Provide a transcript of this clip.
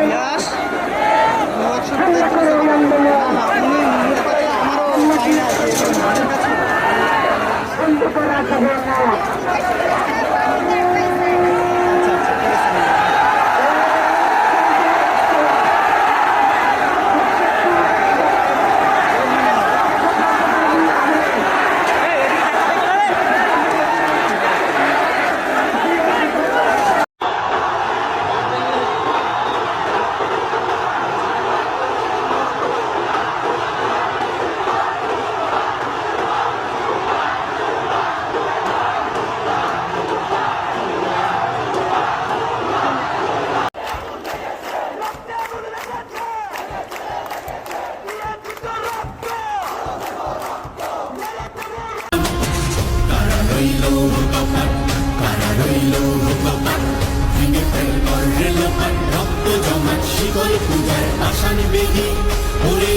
ইয়াস উনি মুখ করে আমারও চাই না যে মনের কাছে রক্ত জমাট শিকল পূজার আসান বেদি ওরে